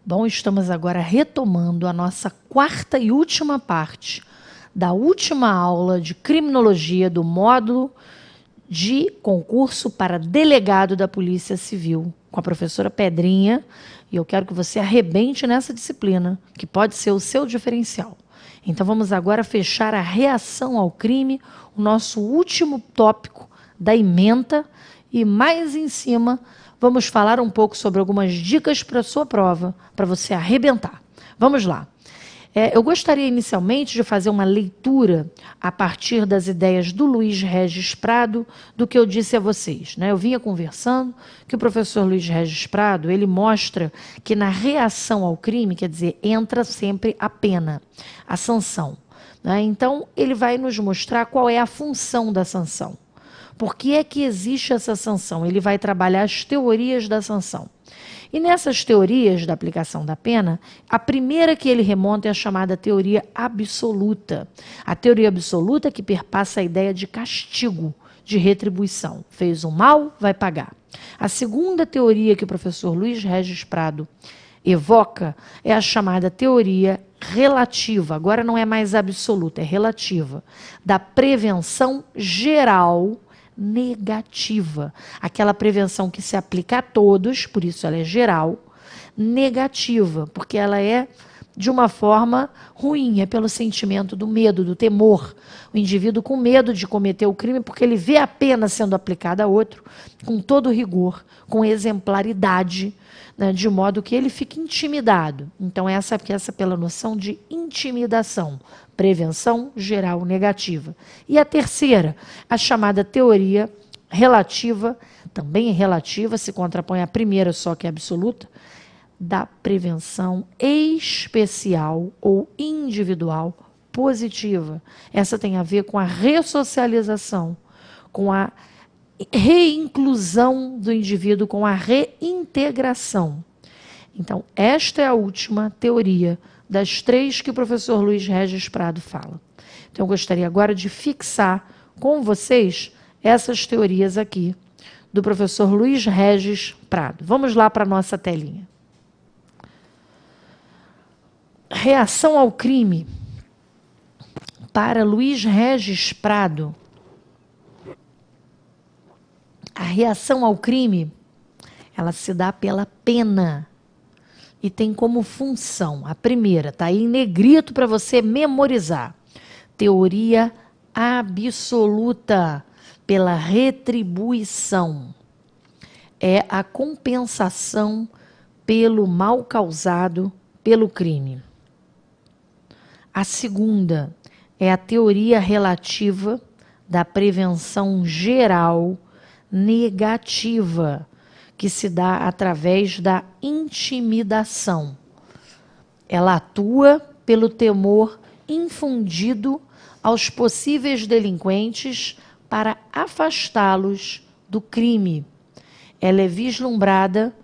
Bom, estamos agora retomando a nossa quarta e última parte da última aula de criminologia do módulo de concurso para delegado da Polícia Civil, com a professora Pedrinha, e eu quero que você arrebente nessa disciplina, que pode ser o seu diferencial. Então vamos agora fechar a reação ao crime, o nosso último tópico da ementa, e mais em cima vamos falar um pouco sobre algumas dicas para a sua prova, para você arrebentar. Vamos lá. Eu gostaria inicialmente de fazer uma leitura a partir das ideias do Luiz Regis Prado, do que eu disse a vocês, né? Eu vinha conversando que o professor Luiz Regis Prado, ele mostra que na reação ao crime, quer dizer, entra sempre a pena, a sanção, né? Então, ele vai nos mostrar qual é a função da sanção. Por que é que existe essa sanção? Ele vai trabalhar as teorias da sanção. E nessas teorias da aplicação da pena, a primeira que ele remonta é a chamada teoria absoluta. A teoria absoluta que perpassa a ideia de castigo, de retribuição. Fez o mal, vai pagar. A segunda teoria que o professor Luiz Regis Prado evoca é a chamada teoria relativa. Agora não é mais absoluta, é relativa. Da prevenção geral negativa. Aquela prevenção que se aplica a todos, por isso ela é geral, negativa, porque ela é de uma forma ruim, é pelo sentimento do medo, do temor. O indivíduo com medo de cometer o crime porque ele vê a pena sendo aplicada a outro com todo rigor, com exemplaridade, né, de modo que ele fique intimidado. Então essa pela noção de intimidação. Prevenção geral negativa. E a terceira, a chamada teoria relativa, também relativa, se contrapõe à primeira, só que é absoluta, da prevenção especial ou individual positiva. Essa tem a ver com a ressocialização, com a reinclusão do indivíduo, com a reintegração. Então, esta é a última teoria das três que o professor Luiz Regis Prado fala. Então, eu gostaria agora de fixar com vocês essas teorias aqui do professor Luiz Regis Prado. Vamos lá para a nossa telinha. Reação ao crime. Para Luiz Regis Prado, a reação ao crime, ela se dá pela pena. E tem como função, a primeira, está aí em negrito para você memorizar. Teoria absoluta pela retribuição. É a compensação pelo mal causado pelo crime. A segunda é a teoria relativa da prevenção geral negativa, que se dá através da intimidação. Ela atua pelo temor infundido aos possíveis delinquentes para afastá-los do crime. Ela é vislumbrada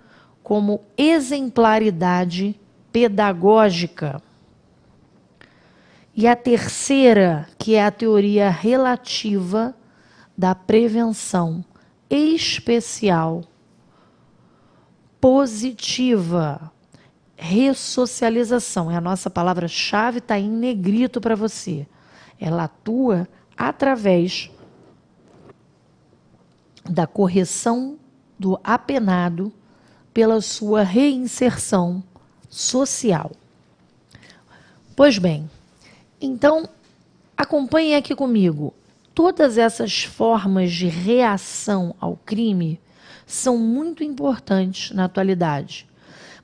como exemplaridade pedagógica. E a terceira, que é a teoria relativa da prevenção especial positiva, ressocialização, é a nossa palavra-chave, está em negrito para você. Ela atua através da correção do apenado pela sua reinserção social. Pois bem, então, acompanhem aqui comigo. Todas essas formas de reação ao crime são muito importantes na atualidade.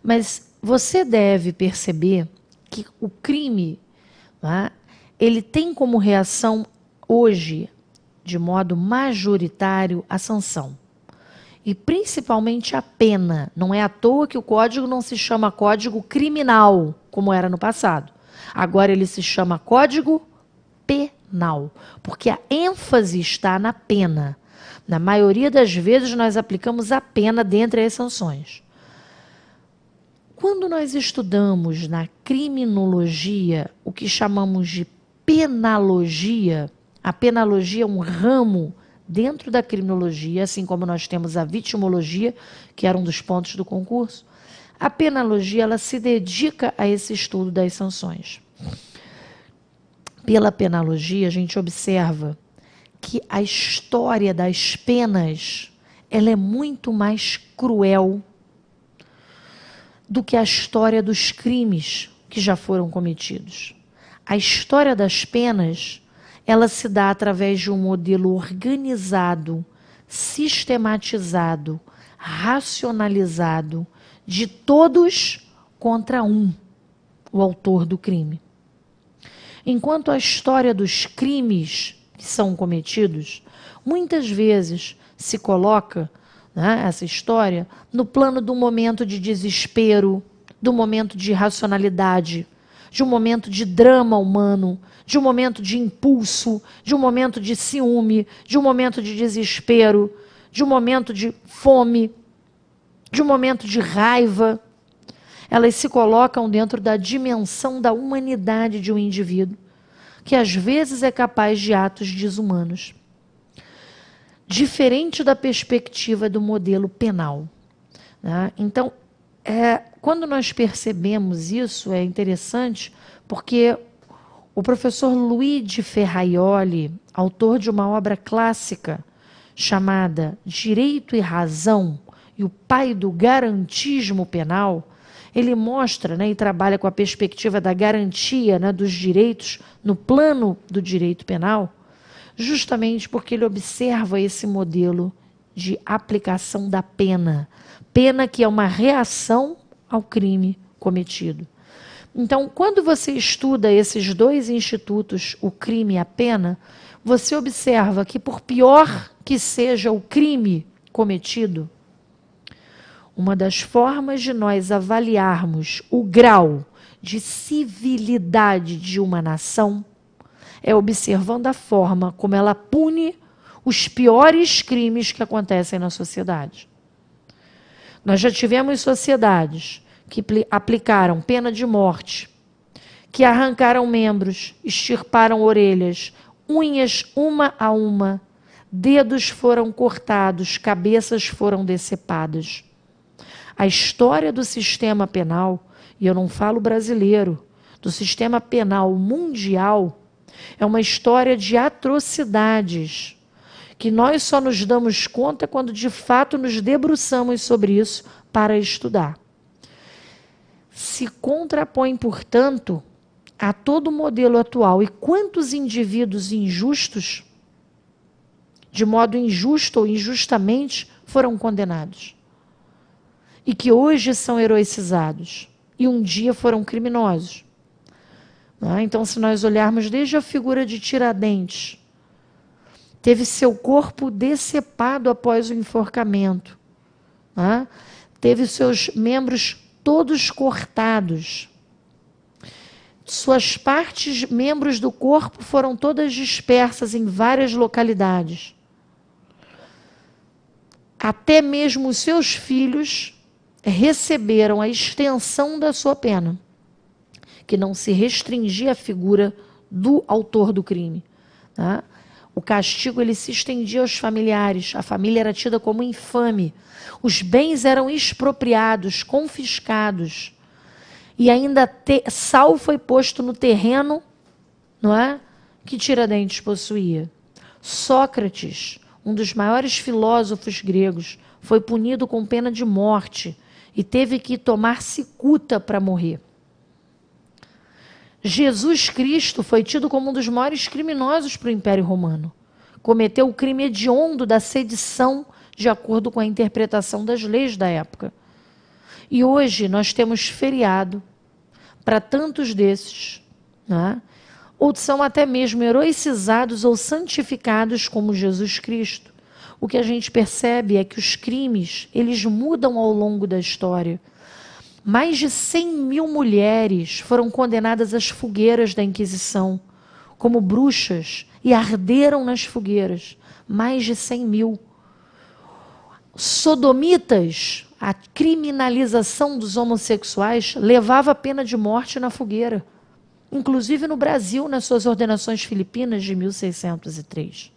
Mas você deve perceber que o crime, né, ele tem como reação hoje, de modo majoritário, a sanção. E principalmente a pena. Não é à toa que o código não se chama código criminal, como era no passado. Agora ele se chama código penal, porque a ênfase está na pena. Na maioria das vezes nós aplicamos a pena dentre as sanções. Quando nós estudamos na criminologia o que chamamos de penalogia, a penalogia é um ramo dentro da criminologia, assim como nós temos a vitimologia, que era um dos pontos do concurso. A penologia, ela se dedica a esse estudo das sanções. Pela penologia, a gente observa que a história das penas, ela é muito mais cruel do que a história dos crimes que já foram cometidos. A história das penas, ela se dá através de um modelo organizado, sistematizado, racionalizado, de todos contra um, o autor do crime. Enquanto a história dos crimes que são cometidos, muitas vezes se coloca, né, essa história no plano de um momento de desespero, do momento de irracionalidade, de um momento de drama humano, de um momento de impulso, de um momento de ciúme, de um momento de desespero, de um momento de fome, de um momento de raiva. Elas se colocam dentro da dimensão da humanidade de um indivíduo, que às vezes é capaz de atos desumanos. Diferente da perspectiva do modelo penal, né? Então, quando nós percebemos isso, é interessante, porque o professor Luigi Ferraioli, autor de uma obra clássica chamada Direito e Razão, e o pai do garantismo penal, ele mostra, né, e trabalha com a perspectiva da garantia, né, dos direitos no plano do direito penal, justamente porque ele observa esse modelo de aplicação da pena. Pena que é uma reação ao crime cometido. Então, quando você estuda esses dois institutos, o crime e a pena, você observa que, por pior que seja o crime cometido, uma das formas de nós avaliarmos o grau de civilidade de uma nação é observando a forma como ela pune os piores crimes que acontecem na sociedade. Nós já tivemos sociedades que aplicaram pena de morte, que arrancaram membros, extirparam orelhas, unhas uma a uma, dedos foram cortados, cabeças foram decepadas. A história do sistema penal, e eu não falo brasileiro, do sistema penal mundial, é uma história de atrocidades, que nós só nos damos conta quando de fato nos debruçamos sobre isso para estudar. Se contrapõe, portanto, a todo o modelo atual. E quantos indivíduos injustos, de modo injusto ou injustamente, foram condenados? E que hoje são heroicizados, e um dia foram criminosos. Então, se nós olharmos desde a figura de Tiradentes, teve seu corpo decepado após o enforcamento, teve seus membros todos cortados, suas partes, membros do corpo foram todas dispersas em várias localidades. Até mesmo os seus filhos receberam a extensão da sua pena, que não se restringia à figura do autor do crime. O castigo ele se estendia aos familiares, a família era tida como infame, os bens eram expropriados, confiscados, e ainda sal foi posto no terreno, não é, que Tiradentes possuía. Sócrates, um dos maiores filósofos gregos, foi punido com pena de morte e teve que tomar cicuta para morrer. Jesus Cristo foi tido como um dos maiores criminosos para o Império Romano. Cometeu o crime hediondo da sedição, de acordo com a interpretação das leis da época. E hoje nós temos feriado para tantos desses, ou são até mesmo heroicizados ou santificados como Jesus Cristo. O que a gente percebe é que os crimes, eles mudam ao longo da história. Mais de 100 mil mulheres foram condenadas às fogueiras da Inquisição, como bruxas, e arderam nas fogueiras. Mais de 100 mil. Sodomitas, a criminalização dos homossexuais, levava a pena de morte na fogueira. Inclusive no Brasil, nas suas ordenações filipinas de 1603.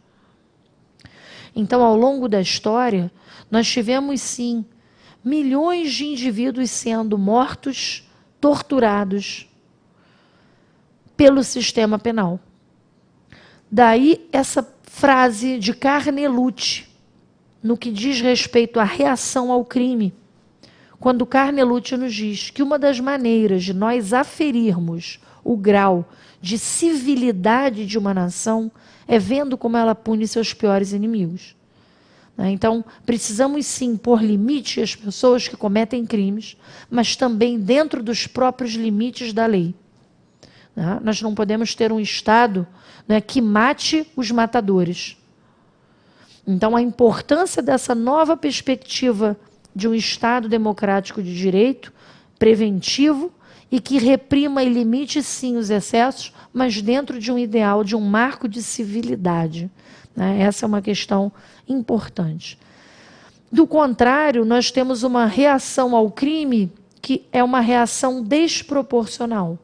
Então, ao longo da história, nós tivemos, sim, milhões de indivíduos sendo mortos, torturados pelo sistema penal. Daí essa frase de Carnelucci, no que diz respeito à reação ao crime, quando Carnelucci nos diz que uma das maneiras de nós aferirmos o grau de civilidade de uma nação é vendo como ela pune seus piores inimigos. Então, precisamos sim pôr limite às pessoas que cometem crimes, mas também dentro dos próprios limites da lei. Nós não podemos ter um Estado que mate os matadores. Então, a importância dessa nova perspectiva de um Estado democrático de direito, preventivo, e que reprima e limite, sim, os excessos, mas dentro de um ideal, de um marco de civilidade. Essa é uma questão importante. Do contrário, nós temos uma reação ao crime que é uma reação desproporcional.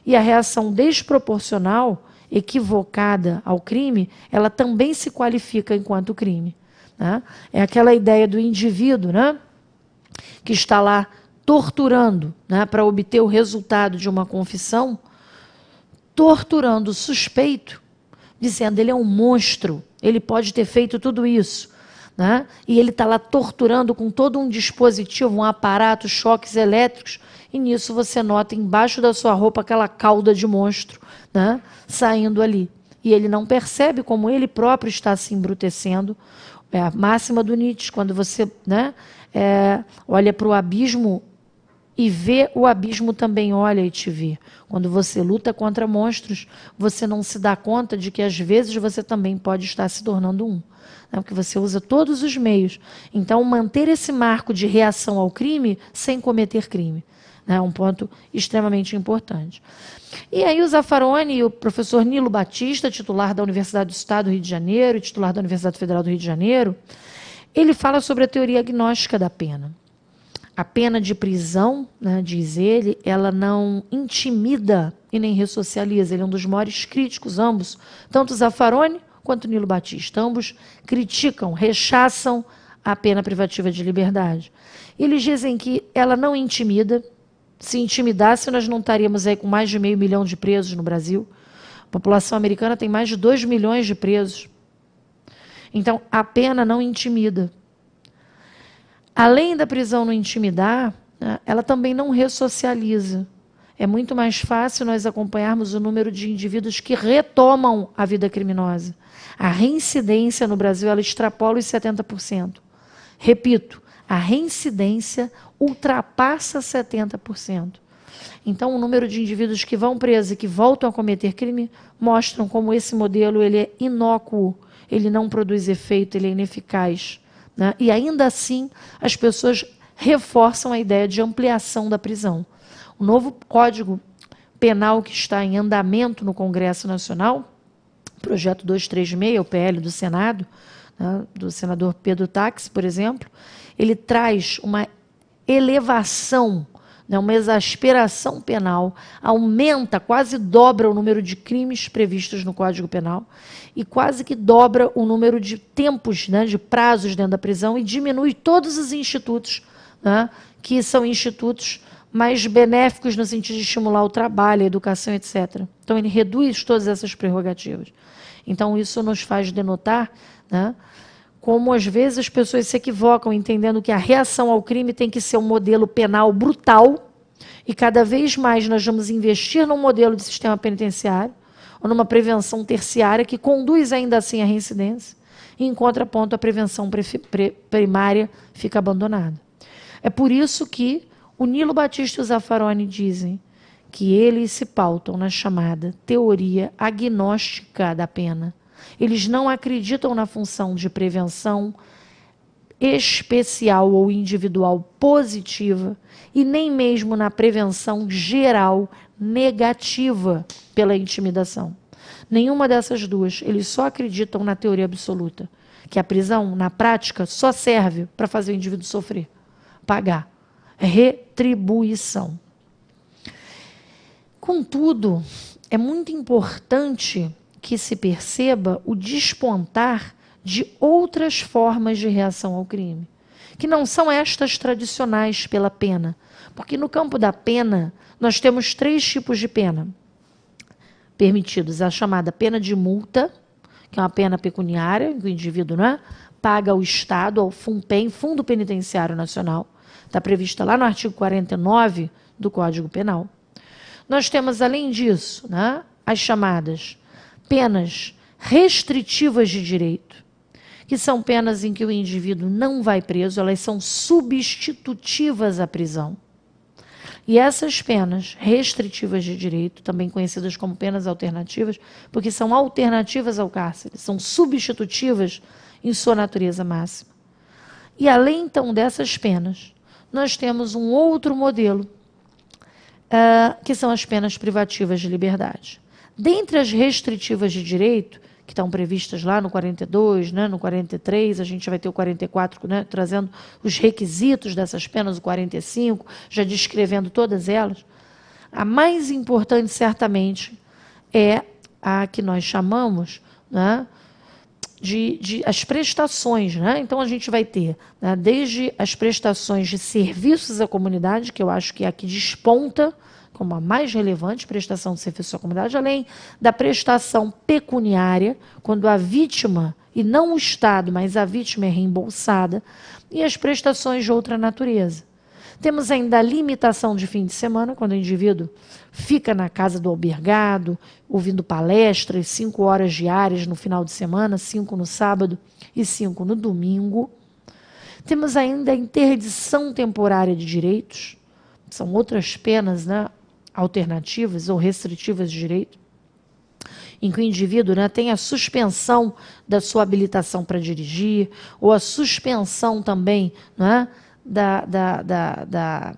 E a reação desproporcional, equivocada ao crime, ela também se qualifica enquanto crime. É aquela ideia do indivíduo, que está lá torturando, para obter o resultado de uma confissão, torturando o suspeito, dizendo ele é um monstro, ele pode ter feito tudo isso. E ele está lá torturando com todo um dispositivo, um aparato, choques elétricos, e nisso você nota embaixo da sua roupa aquela cauda de monstro saindo ali. E ele não percebe como ele próprio está se embrutecendo. É a máxima do Nietzsche, quando você olha para o abismo e vê, o abismo também olha e te vê. Quando você luta contra monstros, você não se dá conta de que às vezes você também pode estar se tornando um. Porque você usa todos os meios. Então, manter esse marco de reação ao crime sem cometer crime. É um ponto extremamente importante. E aí o Zaffaroni e o professor Nilo Batista, titular da Universidade do Estado do Rio de Janeiro e titular da Universidade Federal do Rio de Janeiro, ele fala sobre a teoria agnóstica da pena. A pena de prisão, diz ele, ela não intimida e nem ressocializa. Ele é um dos maiores críticos, ambos, tanto Zaffaroni quanto Nilo Batista. Ambos criticam, rechaçam a pena privativa de liberdade. Eles dizem que ela não intimida. Se intimidasse, nós não estaríamos aí com mais de 500 mil de presos no Brasil. A população americana tem mais de 2 milhões de presos. Então, a pena não intimida. Além da prisão não intimidar, ela também não ressocializa. É muito mais fácil nós acompanharmos o número de indivíduos que retomam a vida criminosa. A reincidência no Brasil, ela extrapola os 70%. Repito, a reincidência ultrapassa 70%. Então, o número de indivíduos que vão presos e que voltam a cometer crime mostram como esse modelo ele é inócuo, ele não produz efeito, ele é ineficaz. E ainda assim, as pessoas reforçam a ideia de ampliação da prisão. O novo Código Penal que está em andamento no Congresso Nacional, projeto 236, o PL do Senado, do senador Pedro Táxi, por exemplo, ele traz uma elevação, uma exasperação penal, aumenta, quase dobra o número de crimes previstos no Código Penal e quase que dobra o número de tempos, de prazos dentro da prisão e diminui todos os institutos, que são institutos mais benéficos no sentido de estimular o trabalho, a educação, etc. Então, ele reduz todas essas prerrogativas. Então, isso nos faz denotar como, às vezes, as pessoas se equivocam, entendendo que a reação ao crime tem que ser um modelo penal brutal, e cada vez mais nós vamos investir num modelo de sistema penitenciário, ou numa prevenção terciária, que conduz ainda assim à reincidência, e, em contraponto, a prevenção primária fica abandonada. É por isso que o Nilo Batista e o Zaffaroni dizem que eles se pautam na chamada teoria agnóstica da pena. Eles não acreditam na função de prevenção especial ou individual positiva e nem mesmo na prevenção geral negativa pela intimidação. Nenhuma dessas duas. Eles só acreditam na teoria absoluta, que a prisão, na prática, só serve para fazer o indivíduo sofrer, pagar. Retribuição. Contudo, é muito importante que se perceba o despontar de outras formas de reação ao crime, que não são estas tradicionais pela pena. Porque no campo da pena, nós temos 3 tipos de pena permitidos. A chamada pena de multa, que é uma pena pecuniária, que o indivíduo, né, paga ao Estado, ao FUNPEN, Fundo Penitenciário Nacional. Está prevista lá no artigo 49 do Código Penal. Nós temos, além disso, né, as chamadas penas restritivas de direito, que são penas em que o indivíduo não vai preso, elas são substitutivas à prisão. E essas penas restritivas de direito, também conhecidas como penas alternativas, porque são alternativas ao cárcere, são substitutivas em sua natureza máxima. E além, então, dessas penas, nós temos um outro modelo, que são as penas privativas de liberdade. Dentre as restritivas de direito, que estão previstas lá no 42, né, no 43, a gente vai ter o 44, né, trazendo os requisitos dessas penas, o 45, já descrevendo todas elas. A mais importante, certamente, é a que nós chamamos, né, de as prestações. Né? Então, a gente vai ter, né, desde as prestações de serviços à comunidade, que eu acho que é a que desponta como a mais relevante, prestação de serviço à comunidade, além da prestação pecuniária, quando a vítima, e não o Estado, mas a vítima é reembolsada, e as prestações de outra natureza. Temos ainda a limitação de fim de semana, quando o indivíduo fica na casa do albergado, ouvindo palestras, 5 horas diárias no final de semana, 5 no sábado e 5 no domingo. Temos ainda a interdição temporária de direitos, são outras penas, né, alternativas ou restritivas de direito, em que o indivíduo, né, tem a suspensão da sua habilitação para dirigir, ou a suspensão também, né, da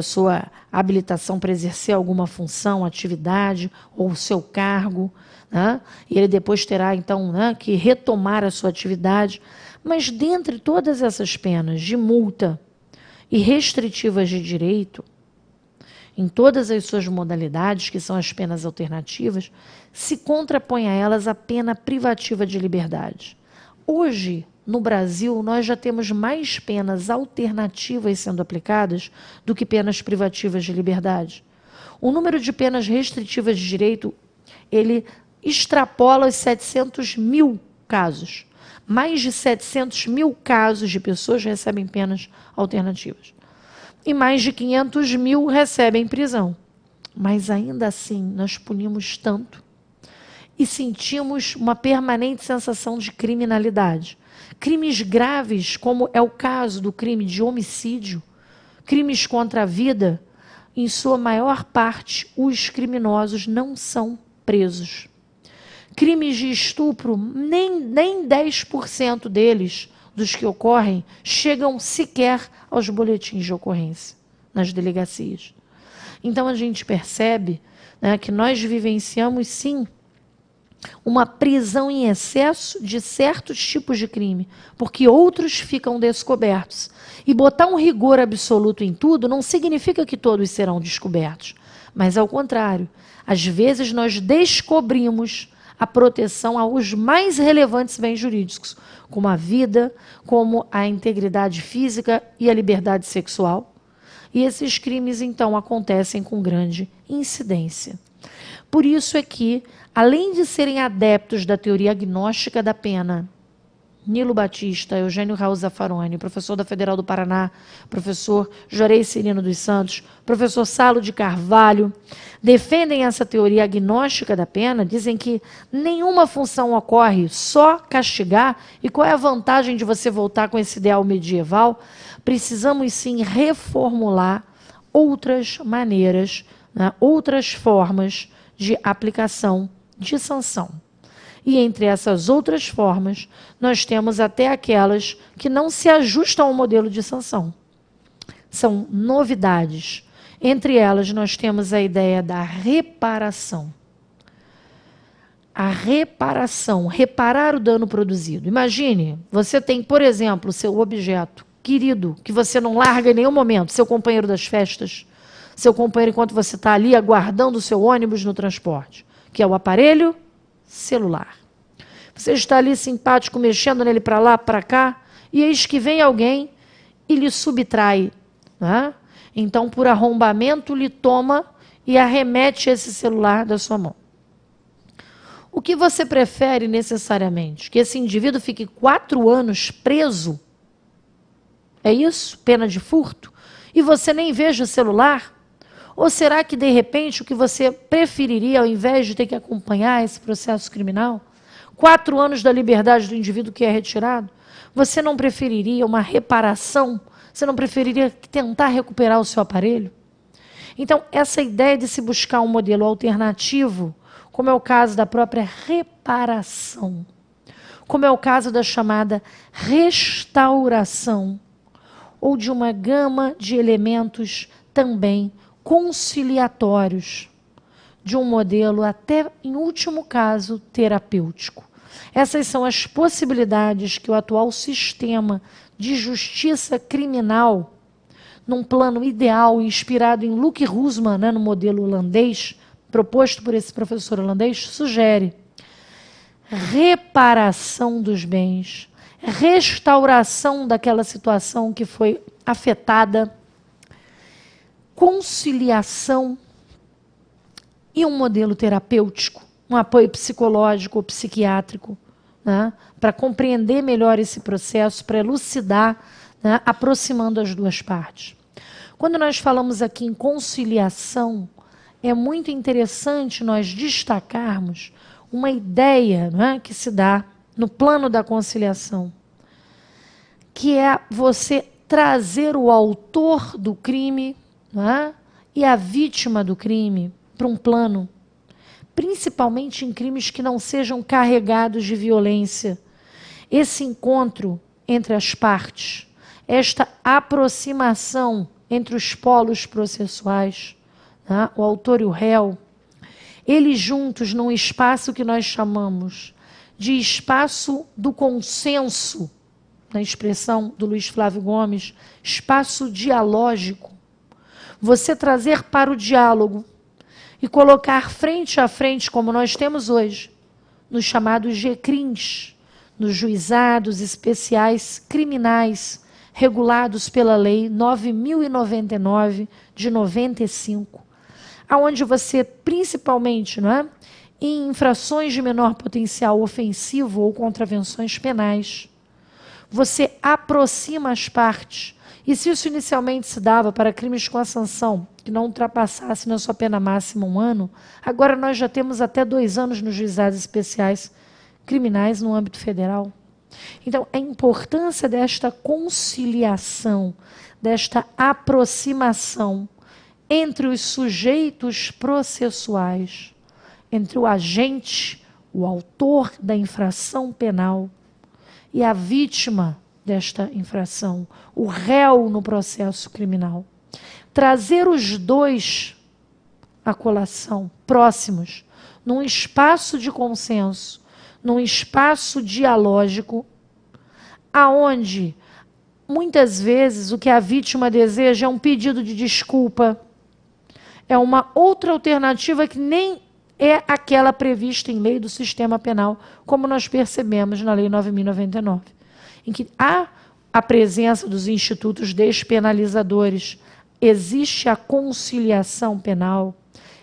sua habilitação para exercer alguma função, atividade, ou o seu cargo, né, e ele depois terá, então, né, que retomar a sua atividade. Mas, dentre todas essas penas de multa e restritivas de direito, em todas as suas modalidades, que são as penas alternativas, se contrapõe a elas a pena privativa de liberdade. Hoje, no Brasil, nós já temos mais penas alternativas sendo aplicadas do que penas privativas de liberdade. O número de penas restritivas de direito, ele extrapola os 700 mil casos. Mais de 700 mil casos de pessoas recebem penas alternativas. E mais de 500 mil recebem prisão. Mas ainda assim, nós punimos tanto e sentimos uma permanente sensação de criminalidade. Crimes graves, como é o caso do crime de homicídio, crimes contra a vida, em sua maior parte, os criminosos não são presos. Crimes de estupro, nem 10% deles, dos que ocorrem, chegam sequer aos boletins de ocorrência, nas delegacias. Então, a gente percebe, né, que nós vivenciamos, sim, uma prisão em excesso de certos tipos de crime, porque outros ficam descobertos. E botar um rigor absoluto em tudo não significa que todos serão descobertos, mas, ao contrário, às vezes nós descobrimos a proteção aos mais relevantes bens jurídicos, como a vida, como a integridade física e a liberdade sexual. E esses crimes, então, acontecem com grande incidência. Por isso é que, além de serem adeptos da teoria agnóstica da pena, Nilo Batista, Eugênio Raul Zaffaroni, professor da Federal do Paraná, professor Jorei Cirino dos Santos, professor Salo de Carvalho, defendem essa teoria agnóstica da pena, dizem que nenhuma função ocorre, só castigar, e qual é a vantagem de você voltar com esse ideal medieval? Precisamos sim reformular outras maneiras, né, outras formas de aplicação de sanção. E entre essas outras formas, nós temos até aquelas que não se ajustam ao modelo de sanção. São novidades. Entre elas, nós temos a ideia da reparação. A reparação, reparar o dano produzido. Imagine, você tem, por exemplo, o seu objeto querido, que você não larga em nenhum momento, seu companheiro das festas, seu companheiro enquanto você está ali aguardando o seu ônibus no transporte, que é o aparelho celular. Você está ali simpático, mexendo nele para lá, para cá, e eis que vem alguém e lhe subtrai, né? Então, por arrombamento, lhe toma e arremete esse celular da sua mão. O que você prefere necessariamente? Que esse indivíduo fique 4 anos preso? É isso? Pena de furto? E você nem veja o celular? Ou será que, de repente, o que você preferiria, ao invés de ter que acompanhar esse processo criminal, 4 anos da liberdade do indivíduo que é retirado, você não preferiria uma reparação? Você não preferiria tentar recuperar o seu aparelho? Então, essa ideia de se buscar um modelo alternativo, como é o caso da própria reparação, como é o caso da chamada restauração, ou de uma gama de elementos também conciliatórios, de um modelo até, em último caso, terapêutico. Essas são as possibilidades que o atual sistema de justiça criminal, num plano ideal inspirado em Luc Husman, né, no modelo holandês, proposto por esse professor holandês, sugere. Reparação dos bens, restauração daquela situação que foi afetada, conciliação e um modelo terapêutico, um apoio psicológico ou psiquiátrico, né, para compreender melhor esse processo, para elucidar, né, aproximando as duas partes. Quando nós falamos aqui em conciliação, é muito interessante nós destacarmos uma ideia, né, que se dá no plano da conciliação, que é você trazer o autor do crime, né, e a vítima do crime para um plano, principalmente em crimes que não sejam carregados de violência. Esse encontro entre as partes, esta aproximação entre os polos processuais, né, o autor e o réu, eles juntos num espaço que nós chamamos de espaço do consenso, na expressão do Luiz Flávio Gomes, espaço dialógico. Você trazer para o diálogo e colocar frente a frente, como nós temos hoje, nos chamados GCRIMs, nos juizados especiais criminais, regulados pela Lei 9.099, de 95, aonde você, principalmente, não é, em infrações de menor potencial ofensivo ou contravenções penais, você aproxima as partes. E se isso inicialmente se dava para crimes com a sanção, que não ultrapassasse na sua pena máxima 1 ano, agora nós já temos até 2 anos nos juizados especiais criminais no âmbito federal. Então, a importância desta conciliação, desta aproximação entre os sujeitos processuais, entre o agente, o autor da infração penal e a vítima desta infração, o réu no processo criminal. Trazer os dois à colação, próximos, num espaço de consenso, num espaço dialógico, aonde muitas vezes o que a vítima deseja é um pedido de desculpa, é uma outra alternativa que nem é aquela prevista em lei do sistema penal, como nós percebemos na Lei 9.099, em que há a presença dos institutos despenalizadores, existe a conciliação penal,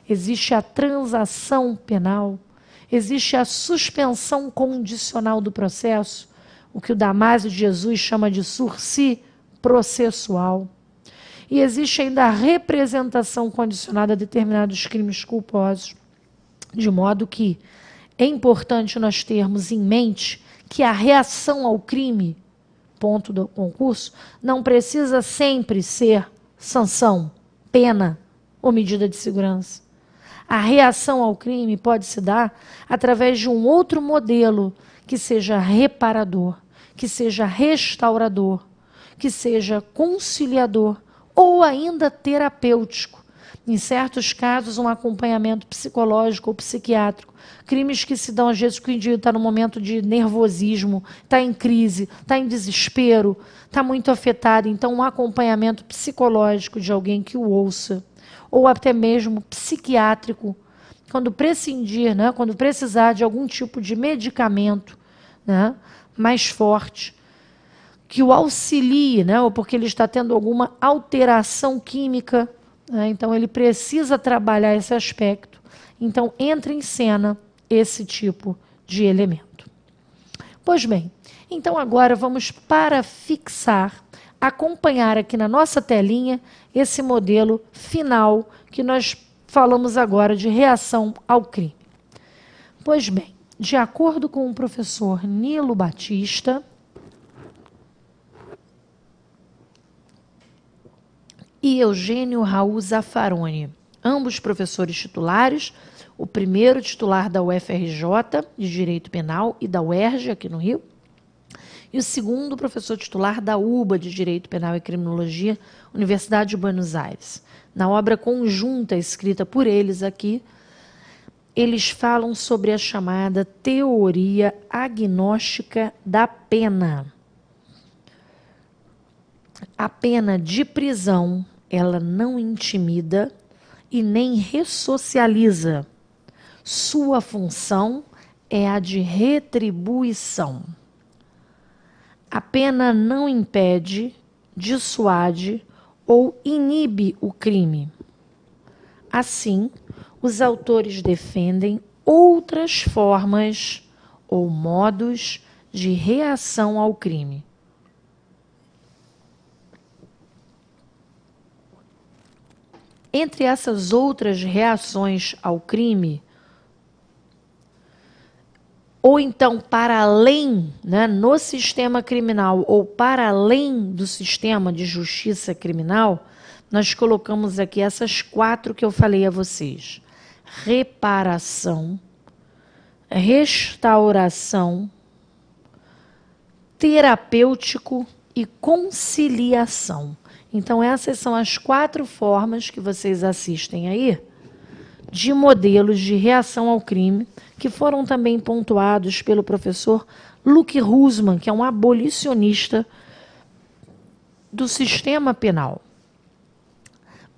existe a transação penal, existe a suspensão condicional do processo, o que o Damásio de Jesus chama de sursi processual. E existe ainda a representação condicionada a determinados crimes culposos, de modo que é importante nós termos em mente que a reação ao crime, ponto do concurso, não precisa sempre ser sanção, pena ou medida de segurança. A reação ao crime pode se dar através de um outro modelo que seja reparador, que seja restaurador, que seja conciliador ou ainda terapêutico. Em certos casos, um acompanhamento psicológico ou psiquiátrico. Crimes que se dão às vezes que o indivíduo está num momento de nervosismo, está em crise, está em desespero, está muito afetado. Então, um acompanhamento psicológico de alguém que o ouça, ou até mesmo psiquiátrico, quando prescindir, né, quando precisar de algum tipo de medicamento, né, mais forte. que o auxilie, né? Ou porque ele está tendo alguma alteração química, né? Então ele precisa trabalhar esse aspecto. Então entra em cena esse tipo de elemento. Pois bem, então agora vamos para fixar, acompanhar aqui na nossa telinha esse modelo final que nós falamos agora de reação ao crime. Pois bem, de acordo com o professor Nilo Batista e Eugênio Raul Zaffaroni, ambos professores titulares, o primeiro titular da UFRJ, de Direito Penal, e da UERJ, aqui no Rio, e o segundo professor titular da UBA, de Direito Penal e Criminologia, Universidade de Buenos Aires. Na obra conjunta escrita por eles aqui, eles falam sobre a chamada teoria agnóstica da pena. A pena de prisão, ela não intimida e nem ressocializa. Sua função é a de retribuição. A pena não impede, dissuade ou inibe o crime. Assim, os autores defendem outras formas ou modos de reação ao crime. Entre essas outras reações ao crime, ou então para além, né, no sistema criminal, ou para além do sistema de justiça criminal, nós colocamos aqui essas 4 que eu falei a vocês: reparação, restauração, terapêutico e conciliação. Então, essas são as 4 formas que vocês assistem aí de modelos de reação ao crime, que foram também pontuados pelo professor Luke Hussmann, que é um abolicionista do sistema penal.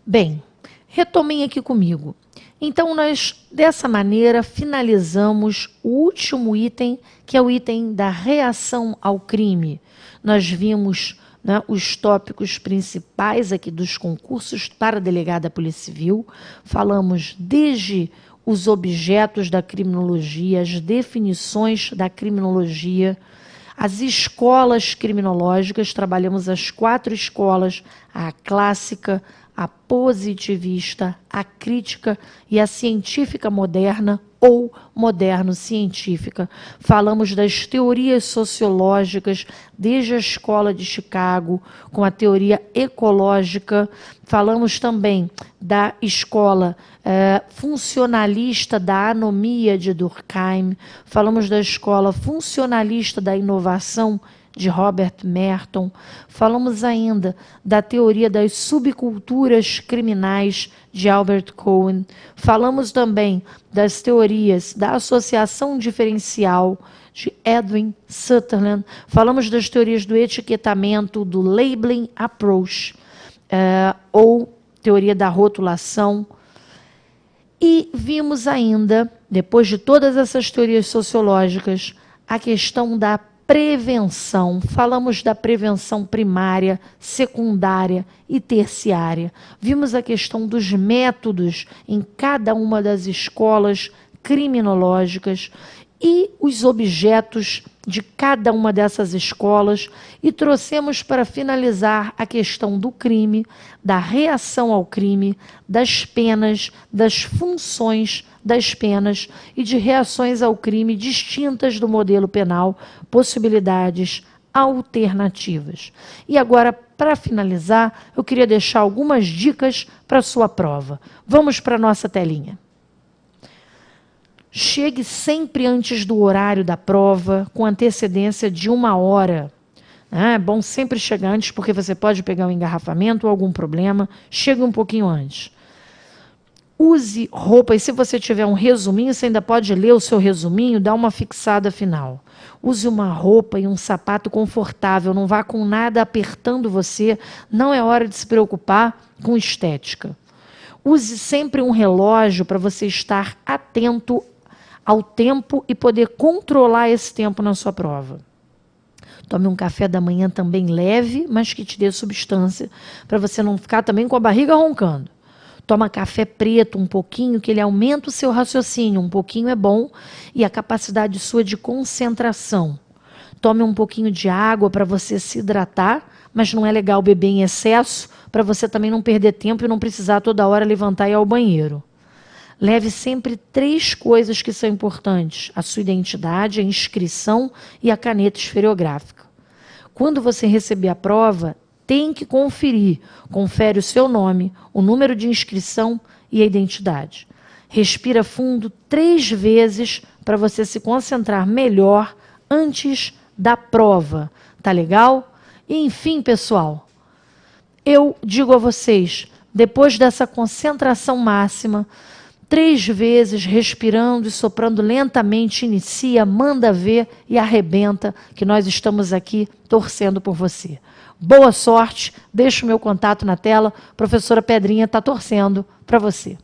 Bem, retomem aqui comigo. Então, nós, dessa maneira, finalizamos o último item, que é o item da reação ao crime. Nós vimos, né, os tópicos principais aqui dos concursos para delegado da Polícia Civil. Falamos desde os objetos da criminologia, as definições da criminologia, as escolas criminológicas. Trabalhamos as 4 escolas: a clássica, a positivista, a crítica e a científica moderna ou moderno-científica. Falamos das teorias sociológicas, desde a escola de Chicago, com a teoria ecológica. Falamos também da escola funcionalista da anomia de Durkheim. Falamos da escola funcionalista da inovação de Robert Merton. Falamos ainda da teoria das subculturas criminais de Albert Cohen. Falamos também das teorias da associação diferencial de Edwin Sutherland. Falamos das teorias do etiquetamento, do labeling approach, ou teoria da rotulação. E vimos ainda, depois de todas essas teorias sociológicas, a questão da prevenção. Falamos da prevenção primária, secundária e terciária. Vimos a questão dos métodos em cada uma das escolas criminológicas e os objetos de cada uma dessas escolas, e trouxemos para finalizar a questão do crime, da reação ao crime, das penas, das funções das penas e de reações ao crime distintas do modelo penal, possibilidades alternativas. E agora, para finalizar, eu queria deixar algumas dicas para a sua prova. Vamos para a nossa telinha. Chegue sempre antes do horário da prova, com antecedência de 1 hora. É bom sempre chegar antes, porque você pode pegar um engarrafamento ou algum problema. Chegue um pouquinho antes. Use roupa, e se você tiver um resuminho, você ainda pode ler o seu resuminho, dá uma fixada final. Use uma roupa e um sapato confortável, não vá com nada apertando você, não é hora de se preocupar com estética. Use sempre um relógio para você estar atento ao tempo e poder controlar esse tempo na sua prova. Tome um café da manhã também leve, mas que te dê substância, para você não ficar também com a barriga roncando. Toma café preto um pouquinho, que ele aumenta o seu raciocínio. Um pouquinho é bom, e a capacidade sua de concentração. Tome um pouquinho de água para você se hidratar, mas não é legal beber em excesso, para você também não perder tempo e não precisar toda hora levantar e ir ao banheiro. Leve sempre 3 coisas que são importantes: a sua identidade, a inscrição e a caneta esferográfica. Quando você receber a prova, tem que conferir. Confere o seu nome, o número de inscrição e a identidade. Respira fundo 3 vezes para você se concentrar melhor antes da prova. Tá legal? E, enfim, pessoal, eu digo a vocês, depois dessa concentração máxima, 3 vezes respirando e soprando lentamente, inicia, manda ver e arrebenta, que nós estamos aqui torcendo por você. Boa sorte, deixo o meu contato na tela, professora Pedrinha está torcendo para você.